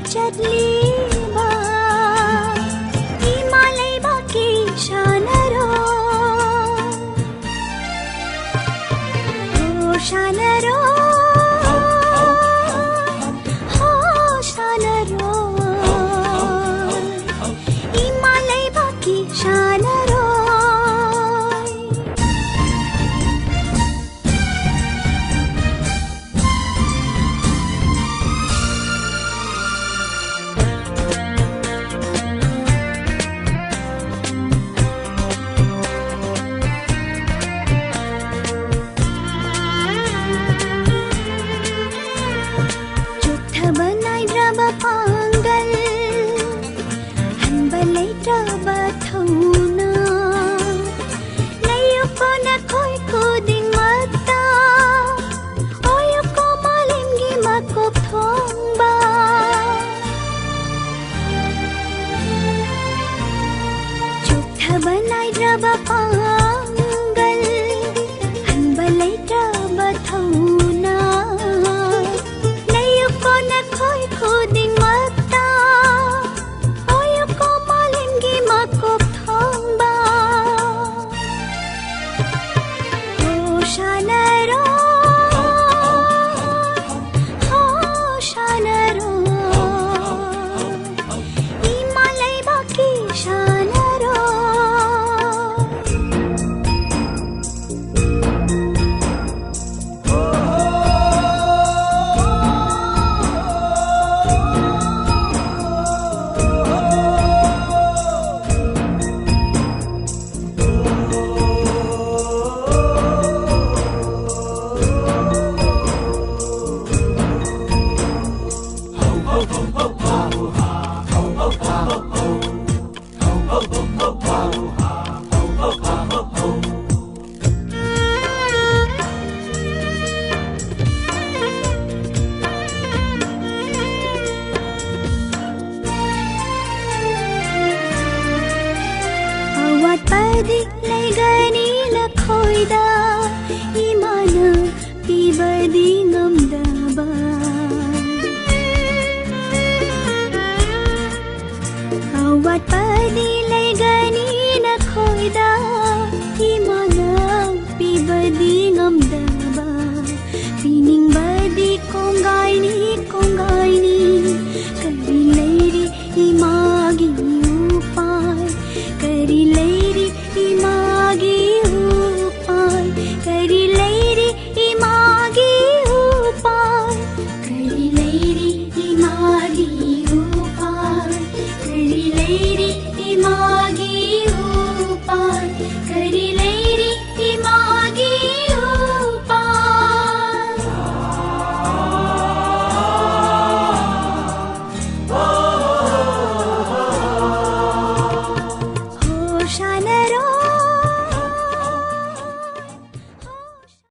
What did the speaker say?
चदलीबा हिमालय बाकी शानरो शानरो हो शानरो हिमालय बाकी शानरो pangal hanbalai traba thauna layo ko na khoi ko ding mata oyo ko malimgi makop thongba chukha banai traba pangal hanbalai traba thauna layo ko na khoi ko ding mata oyo ko malimgi makop thongba o shanaro ho shanaro himalay baki shanaro padi laigani la khoida imana pibadi ngamdaba awat padi laigani